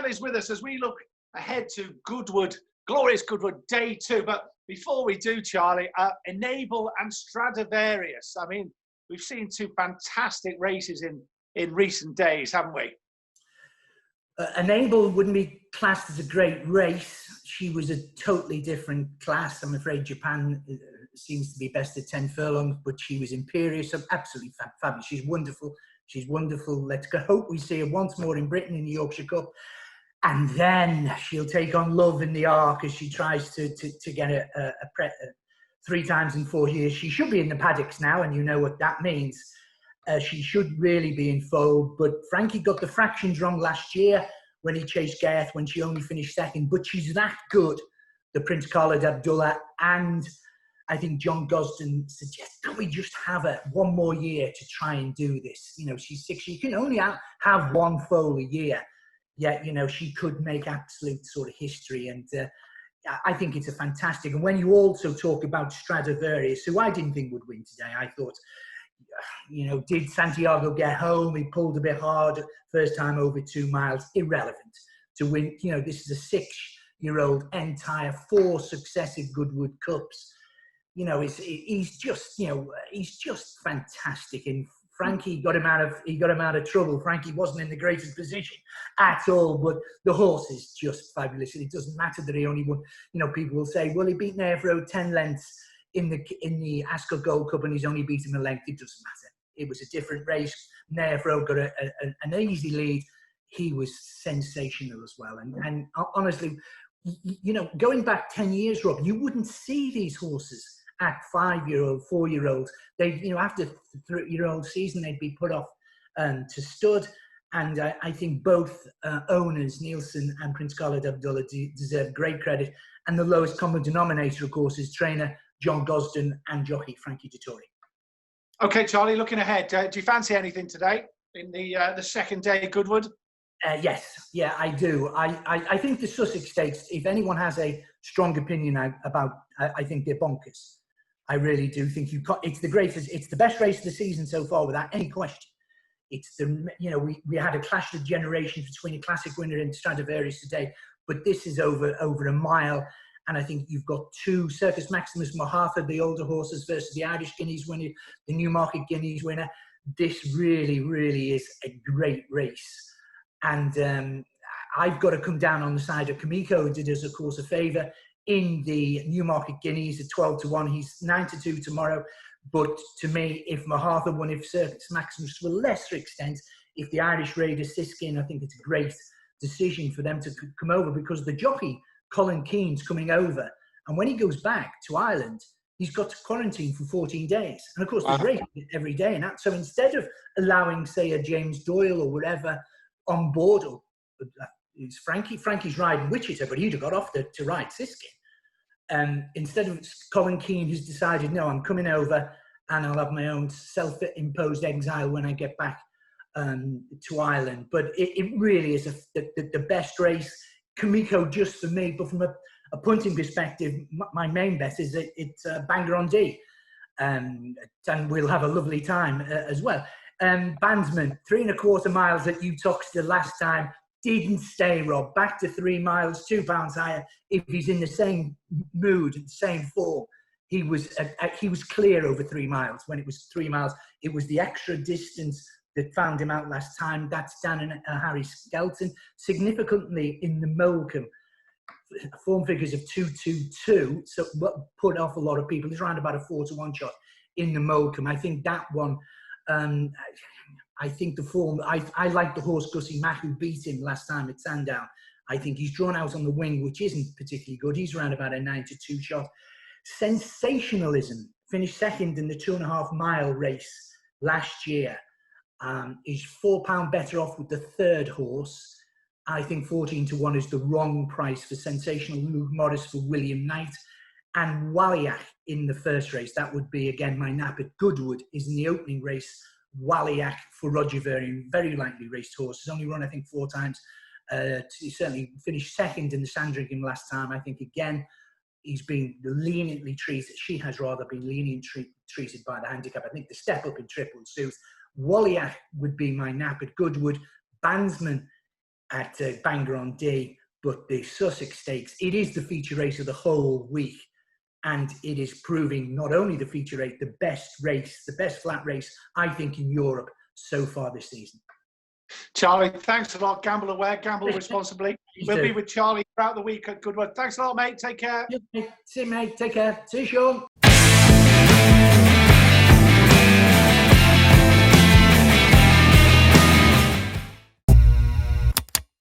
Charlie's with us as we look ahead to Goodwood, glorious Goodwood Day 2. But before we do, Charlie, Enable and Stradivarius. I mean, we've seen two fantastic races in recent days, haven't we? Enable wouldn't be classed as a great race. She was a totally different class. I'm afraid Japan seems to be best at 10 furlongs, but she was imperious, so absolutely fabulous. She's wonderful. She's wonderful. Let's go. Hope we see her once more in Britain in the Yorkshire Cup. And then she'll take on Love in the Ark as she tries to get a 3 times in 4 years. She should be in the paddocks now, and you know what that means. She should really be in foal, but Frankie got the fractions wrong last year when he chased Gareth when she only finished second. But she's that good, the Prince Khalid Abdullah, and I think John Gosden suggests, can we just have her one more year to try and do this? You know, she's 6. She can only have one foal a year, yet, you know, she could make absolute sort of history. And I think it's a fantastic. And when you also talk about Stradivarius, who I didn't think would win today, I thought, you know, did Santiago get home? He pulled a bit hard first time over 2 miles. Irrelevant to win. You know, this is a 6-year-old entire 4 successive Goodwood Cups. You know, he's just, you know, he's just fantastic. And Frankie got him out of trouble. Frankie wasn't in the greatest position at all, but the horse is just fabulous. And it doesn't matter that he only won. You know, people will say, well, he beat Nair Road 10 lengths in the Ascot Gold Cup, and he's only beaten a length. It doesn't matter. It was a different race. Nair Road got an easy lead. He was sensational as well. And honestly, you know, going back 10 years, Rob, you wouldn't see these horses at 5-year-old, 4-year-olds. They, you know, after the 3-year-old season, they'd be put off to stud. And I think both owners, Nielsen and Prince Khalid Abdullah, deserve great credit. And the lowest common denominator, of course, is trainer John Gosden and jockey Frankie Dettori. Okay, Charlie, looking ahead, do you fancy anything today in the second day at Goodwood? Yes, yeah, I do. I think the Sussex Stakes, if anyone has a strong opinion about, I think they're bonkers. I really do think it's the greatest, it's the best race of the season so far without any question. It's the, you know, we had a clash of generations between a classic winner and Stradivarius today, but this is over a mile. And I think you've got 2 Circus Maximus Mohatha, the older horses, versus the Irish Guineas winner, the Newmarket Guineas winner. This really, really is a great race. And I've got to come down on the side of Kamiko, who did us, of course, a favour in the Newmarket Guineas at 12-1. He's 9-2 tomorrow. But to me, if Mohatha won, if Circus Maximus to a lesser extent, if the Irish Raider Siskin, I think it's a great decision for them to come over, because the jockey, Colin Keane's coming over, and when he goes back to Ireland, he's got to quarantine for 14 days. And of course, there's race every day. And that, so instead of allowing, say, a James Doyle or whatever on board, or it's Frankie's riding Wichita, but he'd have got off to ride Siskin. Instead of Colin Keane, who's decided, no, I'm coming over and I'll have my own self-imposed exile when I get back to Ireland. But it really is the best race. Kamiko, just for me, but from a punting perspective, my main bet is that it's Bangor on D, and we'll have a lovely time as well. Bandsman, 3 1/4 miles that you toxed the last time, didn't stay, Rob. Back to 3 miles, 2 pounds higher. If he's in the same mood and same form, he was clear over 3 miles. When it was 3 miles, it was the extra distance that found him out last time. That's Dan and Harry Skelton. Significantly in the Molecombe, form figures of 2-2-2, so what put off a lot of people. He's around about a 4-1 shot in the Molecombe. I think that one, I think the form, I like the horse Gussie Mack, who beat him last time at Sandown. I think he's drawn out on the wing, which isn't particularly good. He's around about a 9-2 shot. Sensationalism finished second in the 2.5 mile race last year. Is £4 better off with the third horse. I think 14-1 is the wrong price for Sensational Luke Morris for William Knight. And Waliach in the first race, that would be again my nap at Goodwood, is in the opening race. Waliach for Roger Varian, very likely raced horse. He's only run, I think, 4 times. He certainly finished second in the Sandringham last time. I think again, he's been leniently treated. She has rather been leniently treated by the handicap. I think the step up in triple suits. Waliach would be my nap at Goodwood. Bandsman at Bangor-on-Dee, but the Sussex Stakes, it is the feature race of the whole week. And it is proving not only the feature race, the best race, the best flat race, I think, in Europe so far this season. Charlie, thanks a lot. Gamble aware, gamble responsibly. We'll be with Charlie throughout the week at Goodwood. Thanks a lot, mate. Take care. See you, mate. Take care. See you, Sean.